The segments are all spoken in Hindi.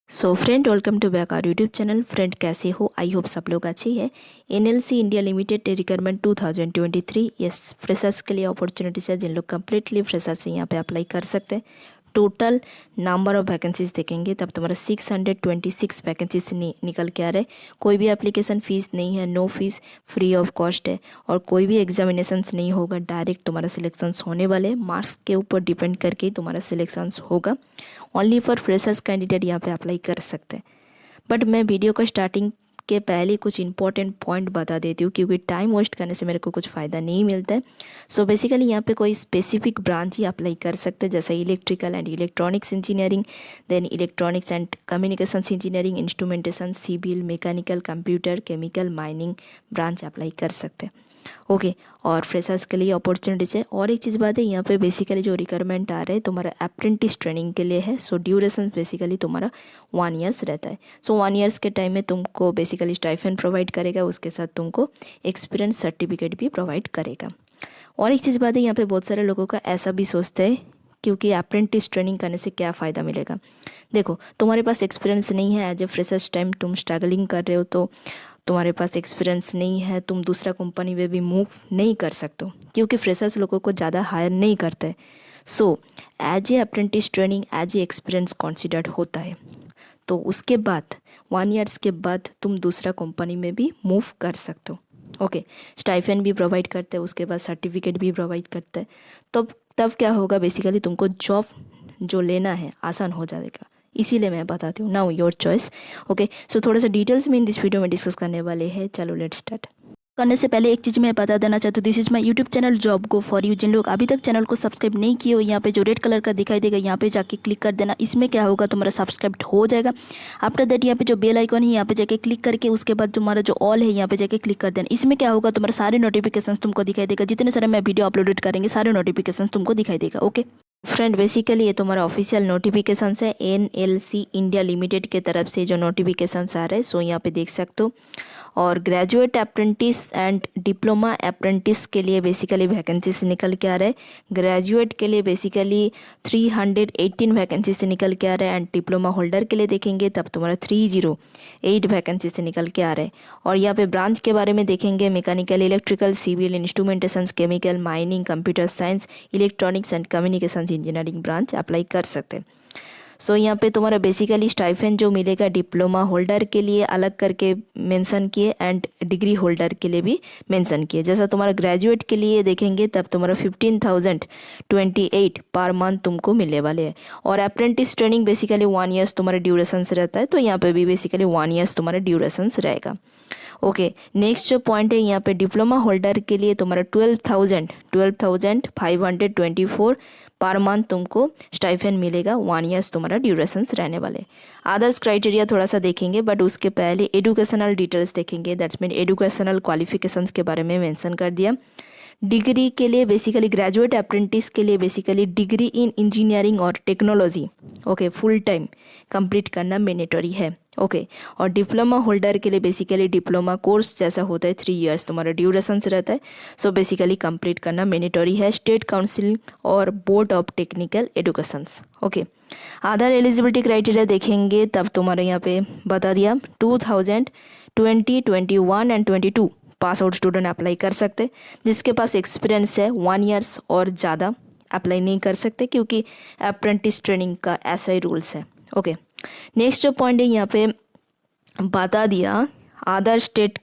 So friend, welcome to back our YouTube channel. Friend, कैसे हो? आई होप सब लोग अच्छे ही है। NLC India Limited requirement 2023, yes, freshers के लिए अपॉर्चुनिटीज है। जिन लोग कम्प्लीटली फ्रेशर्स से यहाँ पे अप्लाई कर सकते हैं। टोटल नंबर ऑफ वैकेंसीज देखेंगे तब तुम्हारा 626 वैकेंसीज निकल के आ रहे। कोई भी एप्लीकेशन फ़ीस नहीं है, no fees, free of cost है। और कोई भी एग्जामिनेशंस नहीं होगा, डायरेक्ट तुम्हारा सिलेक्शंस होने वाले। मार्क्स के ऊपर डिपेंड करके ही तुम्हारा सिलेक्शंस होगा। ओनली फॉर फ्रेशर्स कैंडिडेट यहाँ पे अप्लाई कर सकते हैं। बट मैं वीडियो का स्टार्टिंग के पहले कुछ इंपॉर्टेंट पॉइंट बता देती हूँ, क्योंकि टाइम वेस्ट करने से मेरे को कुछ फ़ायदा नहीं मिलता है। सो बेसिकली यहाँ पे कोई स्पेसिफिक ब्रांच ही अप्लाई कर सकते हैं, जैसे electrical and electronics engineering, then electronics and communications engineering, instrumentation, civil, mechanical, computer, chemical, mining branch apply कर सकते हैं। ओके, और फ्रेशर्स के लिए अपॉर्चुनिटीज है। और एक चीज़ बात है, यहाँ पे बेसिकली जो रिक्वायरमेंट आ रहा है तुम्हारा अप्रेंटिस ट्रेनिंग के लिए है। सो ड्यूरेशन बेसिकली तुम्हारा 1 ईयर्स रहता है। सो 1 ईयर्स के टाइम में तुमको बेसिकली स्टाइपेंड प्रोवाइड करेगा, उसके साथ तुमको एक्सपीरियंस सर्टिफिकेट भी प्रोवाइड करेगा। और एक चीज़ बात है, यहाँ पे बहुत सारे लोगों का ऐसा भी सोचते हैं क्योंकि अप्रेंटिस ट्रेनिंग करने से क्या फ़ायदा मिलेगा। देखो, तुम्हारे पास एक्सपीरियंस नहीं है, एज ए फ्रेशर्स टाइम तुम स्ट्रगलिंग कर रहे हो, तो तुम्हारे पास एक्सपीरियंस नहीं है, तुम दूसरा कंपनी में भी मूव नहीं कर सकते हो, क्योंकि फ्रेशर्स लोगों को ज़्यादा हायर नहीं करते। So as a apprentice training as a experience considered होता है। तो उसके बाद 1 ईयर्स के बाद तुम दूसरा कंपनी में भी मूव कर सकते हो। ओके, स्टाइपेंड भी प्रोवाइड करते हैं, उसके बाद सर्टिफिकेट भी प्रोवाइड करते हैं। तब क्या होगा, बेसिकली तुमको जॉब जो लेना है आसान हो जाएगा। इसीलिए मैं बताती हूँ। Now your choice. ओके, सो थोड़ा सा डिटेल्स में इन दिस वीडियो में डिस्कस करने वाले हैं। चलो लेट्स स्टार्ट। करने से पहले एक चीज़ मैं बता देना चाहती हूँ, this is my YouTube channel job go for you. जिन लोग अभी तक चैनल को सब्सक्राइब नहीं किए हो, यहाँ पे जो रेड कलर का दिखाई देगा, यहाँ पे जाके क्लिक कर देना। इसमें क्या होगा, तुम्हारा सब्सक्राइब हो जाएगा। आफ्टर दैट यहाँ पे जो बेल आइकन है, यहाँ पे जाके क्लिक करके उसके बाद तुम्हारा जो ऑल है, यहाँ पे जाके क्लिक कर देना। इसमें क्या होगा, तुम्हारे सारे नोटिफिकेशन तुमको दिखाई देगा। जितने सारे मैं वीडियो अपलोडेड करेंगे, सारे नोटिफिकेशन तुमको दिखाई देगा। ओके फ्रेंड, बेसिकली ये तुम्हारा ऑफिशियल नोटिफिकेशंस है। एनएलसी इंडिया लिमिटेड के तरफ से जो नोटिफिकेशंस आ रहे हैं, सो यहाँ पे देख सकते हो। और graduate apprentice and diploma apprentice के लिए बेसिकली वैकेंसीज निकल के आ रहे हैं। ग्रेजुएट के लिए बेसिकली 318 वैकेंसी से निकल के आ रहे हैं। एंड डिप्लोमा होल्डर के लिए देखेंगे तब तुम्हारा 308 वैकेंसी से निकल के आ रहे हैं। और यहाँ पे ब्रांच के बारे में देखेंगे, mechanical, electrical, civil, instrumentation, chemical, mining, computer science, electronics and communication engineering branch apply कर सकते हैं। सो यहाँ पे तुम्हारा बेसिकली स्टाइपेंड जो मिलेगा डिप्लोमा होल्डर के लिए अलग करके मेंशन किए, एंड डिग्री होल्डर के लिए भी मेंशन किए। जैसा तुम्हारा ग्रेजुएट के लिए देखेंगे तब तुम्हारा 15,028 पर मंथ तुमको मिलने वाले हैं। और अप्रेंटिस ट्रेनिंग बेसिकली 1 ईयर्स तुम्हारा ड्यूरेशंस रहता है, तो यहाँ पे भी बेसिकली 1 ईयर्स तुम्हारा ड्यूरेशंस रहेगा। ओके, नेक्स्ट जो पॉइंट है, यहाँ पे डिप्लोमा होल्डर के लिए तुम्हारा 12,524 पर मंथ तुमको स्टाइपेंड मिलेगा। 1 ईयर्स तुम्हारा ड्यूरेशंस रहने वाले। अदर्स क्राइटेरिया थोड़ा सा देखेंगे, बट उसके पहले एजुकेशनल डिटेल्स देखेंगे। दैट्स मीन एजुकेशनल क्वालिफिकेशंस के बारे में मेंशन कर दिया। डिग्री के लिए बेसिकली ग्रेजुएट अप्रेंटिस के लिए बेसिकली डिग्री इन इंजीनियरिंग और technology, okay, full time complete करना मैंडेटरी है। ओके, और डिप्लोमा होल्डर के लिए बेसिकली डिप्लोमा कोर्स जैसा होता है, 3 ईयर्स तुम्हारा ड्यूरेशंस रहता है। सो बेसिकली कंप्लीट करना मैंडेटरी है। स्टेट काउंसिल और board of technical educations. Okay, other eligibility criteria देखेंगे तब तुम्हारे यहाँ पे बता दिया 2020, 21 and 22 pass out student apply कर सकते। जिसके पास एक्सपीरियंस है 1 ईयर्स और ज़्यादा अप्लाई नहीं कर सकते, क्योंकि अप्रेंटिस ट्रेनिंग का ऐसा ही रूल्स है। ओके, नेक्स्ट जो पॉइंट है, यहाँ पे बता दिया अदर स्टेट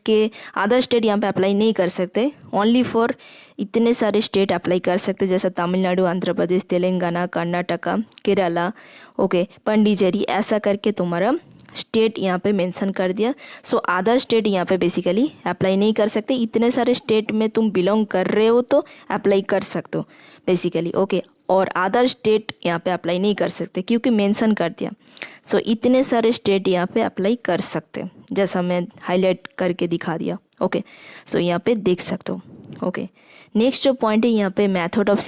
यहाँ पे अप्लाई नहीं कर सकते। ओनली फॉर इतने सारे स्टेट अप्लाई कर सकते, जैसे तमिलनाडु, आंध्र प्रदेश, तेलंगाना, कर्नाटका, केरला, ओके, पंडिचेरी, ऐसा करके तुम्हारा स्टेट यहाँ पे मेंशन कर दिया। सो अदर स्टेट यहाँ पे बेसिकली अप्लाई नहीं कर सकते। इतने सारे स्टेट में तुम बिलोंग कर रहे हो तो अप्लाई कर सकते हो बेसिकली। ओके, और अदर स्टेट यहाँ पे अप्लाई नहीं कर सकते, क्योंकि मेंशन कर दिया। सो इतने सारे स्टेट यहाँ पे अप्लाई कर सकते, जैसा मैं हाईलाइट करके दिखा दिया। ओके, सो यहाँ पे देख सकते हो। ओके, नेक्स्ट जो पॉइंट है, यहाँ पे मेथड ऑफ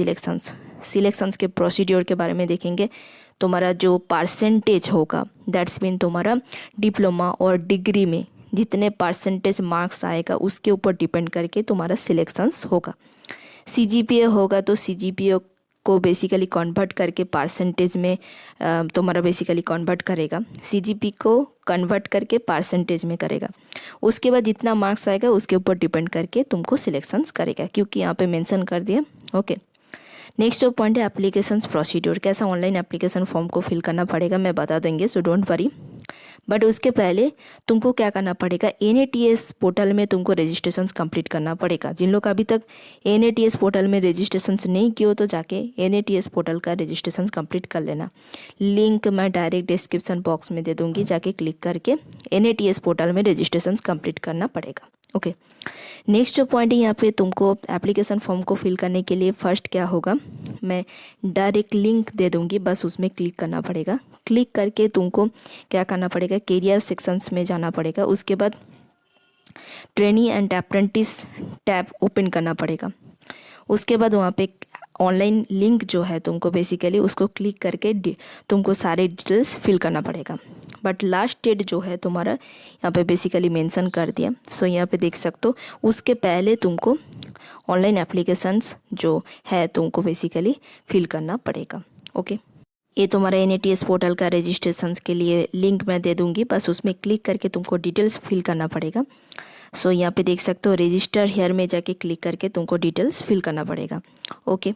सिलेक्शंस के प्रोसीड्योर के बारे में देखेंगे। तुम्हारा जो परसेंटेज होगा, दैट्स मीन तुम्हारा डिप्लोमा और डिग्री में जितने परसेंटेज मार्क्स आएगा उसके ऊपर डिपेंड करके तुम्हारा सिलेक्शंस होगा। सीजीपीए होगा तो सीजीपीए को बेसिकली कन्वर्ट करके परसेंटेज में तुम्हारा बेसिकली कन्वर्ट करेगा, CGP को कन्वर्ट करके परसेंटेज में करेगा। उसके बाद जितना मार्क्स आएगा उसके ऊपर डिपेंड करके तुमको सिलेक्शंस करेगा, क्योंकि यहाँ पे मेंशन कर दिया। ओके, नेक्स्ट जो पॉइंट है एप्लीकेशंस प्रोसीड्योर, कैसा ऑनलाइन एप्लीकेशन फॉर्म को फिल करना पड़ेगा मैं बता देंगे, सो डोंट वरी। बट उसके पहले तुमको क्या करना पड़ेगा, NATS पोर्टल में तुमको रजिस्ट्रेशन कंप्लीट करना पड़ेगा। जिन लोग अभी तक NATS पोर्टल में रजिस्ट्रेशन नहीं किए हो तो जाके NATS पोर्टल का रजिस्ट्रेशन कंप्लीट कर लेना। लिंक मैं डायरेक्ट डिस्क्रिप्शन बॉक्स में दे दूँगी, जाके क्लिक करके NATS पोर्टल में रजिस्ट्रेशन कंप्लीट करना पड़ेगा। ओके, नेक्स्ट जो पॉइंट है यहाँ पे तुमको एप्लीकेशन फॉर्म को फिल करने के लिए फर्स्ट क्या होगा, मैं डायरेक्ट लिंक दे दूँगी, बस उसमें क्लिक करना पड़ेगा। क्लिक करके तुमको क्या करना पड़ेगा, कैरियर सेक्शंस में जाना पड़ेगा। उसके बाद trainee and apprentice tab open करना पड़ेगा। उसके बाद वहाँ पे ऑनलाइन लिंक जो है तुमको बेसिकली उसको क्लिक करके तुमको सारे डिटेल्स फिल करना पड़ेगा। बट लास्ट डेट जो है तुम्हारा यहाँ पे बेसिकली मेंशन कर दिया, सो यहाँ पे देख सकते हो। उसके पहले तुमको ऑनलाइन एप्लीकेशंस जो है तुमको बेसिकली फिल करना पड़ेगा। ओके, ये तुम्हारा NATS पोर्टल का रजिस्ट्रेशंस के लिए लिंक मैं दे दूँगी, बस उसमें क्लिक करके तुमको डिटेल्स फिल करना पड़ेगा। सो यहाँ पे देख सकते हो रजिस्टर हेयर में जाके क्लिक करके तुमको डिटेल्स फिल करना पड़ेगा। ओके,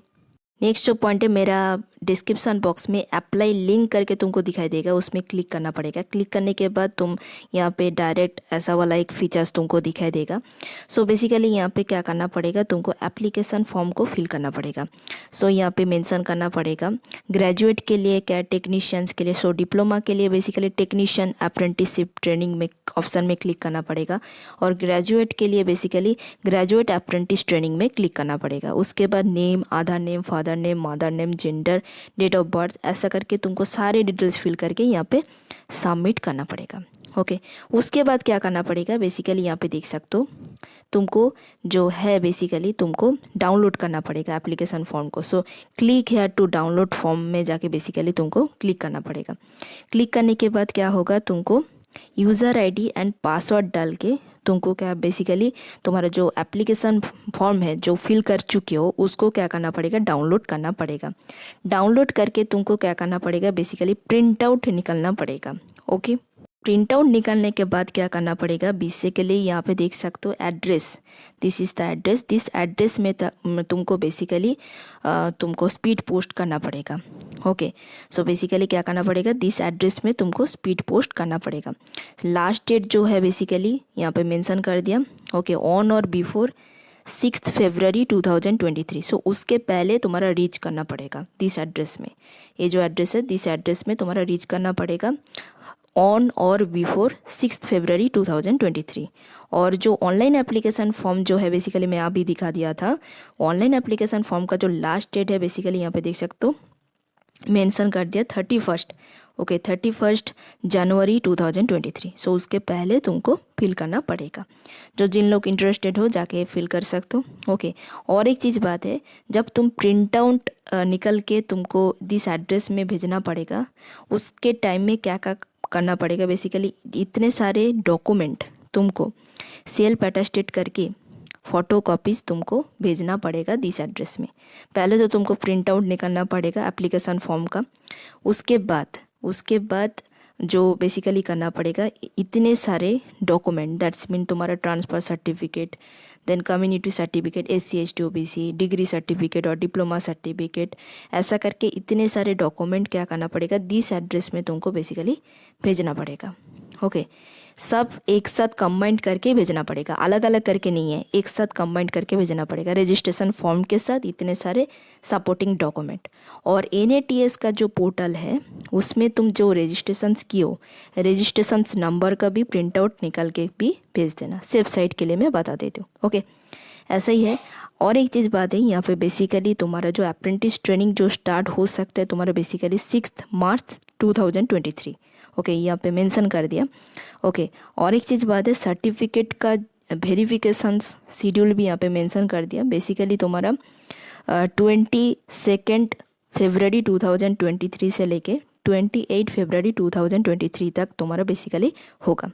नेक्स्ट जो पॉइंट है मेरा डिस्क्रिप्शन बॉक्स में अप्लाई लिंक करके तुमको दिखाई देगा, उसमें क्लिक करना पड़ेगा। क्लिक करने के बाद तुम यहाँ पे डायरेक्ट ऐसा वाला एक फीचर्स तुमको दिखाई देगा। सो बेसिकली यहाँ पे क्या करना पड़ेगा, तुमको एप्लीकेशन फॉर्म को फिल करना पड़ेगा। सो यहाँ पे मेंशन करना पड़ेगा ग्रेजुएट के लिए क्या, टेक्नीशियंस के लिए, सो डिप्लोमा के लिए बेसिकली टेक्नीशियन अप्रेंटिसशिप ट्रेनिंग में ऑप्शन में क्लिक करना पड़ेगा, और ग्रेजुएट के लिए बेसिकली ग्रेजुएट अप्रेंटिस ट्रेनिंग में क्लिक करना पड़ेगा। उसके बाद name, Aadhaar name, father name, mother name, gender, date of birth, ऐसा करके तुमको सारे डिटेल्स फिल करके यहाँ पे सबमिट करना पड़ेगा। ओके, उसके बाद क्या करना पड़ेगा, बेसिकली यहाँ पे देख सकते हो तुमको जो है बेसिकली तुमको डाउनलोड करना पड़ेगा एप्लीकेशन फॉर्म को। So click here to download form में जाके बेसिकली तुमको क्लिक करना पड़ेगा। क्लिक करने के बाद क्या होगा, तुमको यूज़र ID एंड पासवर्ड डाल के तुमको क्या बेसिकली तुम्हारा जो एप्लीकेशन फॉर्म है जो फिल कर चुके हो उसको क्या करना पड़ेगा, डाउनलोड करना पड़ेगा। डाउनलोड करके तुमको क्या करना पड़ेगा, बेसिकली प्रिंट आउट निकलना पड़ेगा। ओके, प्रिंट आउट निकालने के बाद क्या करना पड़ेगा, बेसिकली यहाँ पे देख सकते हो address, this is the address, this address में तुमको बेसिकली तुमको स्पीड पोस्ट करना पड़ेगा। ओके, सो बेसिकली क्या करना पड़ेगा, दिस एड्रेस में तुमको स्पीड पोस्ट करना पड़ेगा। लास्ट डेट जो है बेसिकली यहाँ पे मेंशन कर दिया। ओके, ऑन और बिफोर 6 फरवरी 2023, सो उसके पहले तुम्हारा रीच करना पड़ेगा दिस एड्रेस में। ये जो एड्रेस है दिस एड्रेस में तुम्हारा रीच करना पड़ेगा ऑन और बिफोर 6 फरवरी 2023। और जो ऑनलाइन एप्लीकेशन फॉर्म जो है बेसिकली मैं अभी दिखा दिया था, ऑनलाइन एप्लीकेशन फॉर्म का जो लास्ट डेट है बेसिकली यहाँ पे देख सकते हो मेंशन कर दिया 31। ओके, 31 जनवरी 2023। सो उसके पहले तुमको फिल करना पड़ेगा। जो जिन लोग इंटरेस्टेड हो जाके फिल कर सकते हो। ओके, और एक चीज़ बात है, जब तुम प्रिंट आउट निकल के तुमको दिस एड्रेस में भेजना पड़ेगा, उसके टाइम में क्या क्या करना पड़ेगा, बेसिकली इतने सारे डॉक्यूमेंट तुमको सेल्फ अटेस्टेड करके फ़ोटो कॉपीज़ तुमको भेजना पड़ेगा दिस एड्रेस में। पहले तो तुमको प्रिंट आउट निकालना पड़ेगा एप्लीकेशन फॉर्म का। उसके बाद जो बेसिकली करना पड़ेगा इतने सारे डॉक्यूमेंट, दैट्स मीन तुम्हारा transfer certificate, then community certificate, SC ST OBC, degree certificate और डिप्लोमा सर्टिफिकेट, ऐसा करके इतने सारे डॉक्यूमेंट क्या करना पड़ेगा दिस एड्रेस में तुमको बेसिकली भेजना पड़ेगा। ओके, सब एक साथ कंबाइन करके भेजना पड़ेगा, अलग अलग करके नहीं है, एक साथ कंबाइन करके भेजना पड़ेगा रजिस्ट्रेशन फॉर्म के साथ इतने सारे सपोर्टिंग डॉक्यूमेंट। और NATS का जो पोर्टल है उसमें तुम जो रजिस्ट्रेशंस किए हो रजिस्ट्रेशंस नंबर का भी प्रिंट आउट निकाल के भी भेज देना, सेफ साइड के लिए मैं बता देती हूँ। ओके, ऐसा ही है। और एक चीज़ बात है, यहाँ पे बेसिकली तुम्हारा जो अप्रेंटिस ट्रेनिंग जो स्टार्ट हो सकता है तुम्हारा बेसिकली 6 मार्च 2023। ओके, यहाँ पे मेंशन कर दिया। ओके, और एक चीज़ बात है, सर्टिफिकेट का वेरिफिकेशंस शेड्यूल भी यहाँ पे मेंशन कर दिया। बेसिकली तुम्हारा 22 फरवरी 2023 से लेके 28 फरवरी 2023 तक तुम्हारा बेसिकली होगा।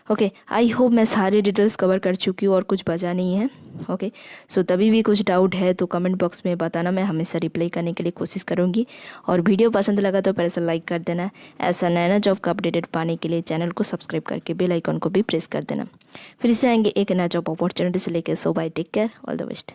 ओके, आई होप मैं सारे डिटेल्स कवर कर चुकी हूँ और कुछ बचा नहीं है। ओके, सो तभी भी कुछ डाउट है तो कमेंट बॉक्स में बताना, मैं हमेशा रिप्लाई करने के लिए कोशिश करूँगी। और वीडियो पसंद लगा तो पहले से लाइक कर देना। ऐसा नया जॉब का अपडेटेड पाने के लिए चैनल को सब्सक्राइब करके बेल आइकन को भी प्रेस कर देना। फिर से आएंगे एक नया जॉब अपॉर्चुनिटी से लेकर। So bye, take care, all the best.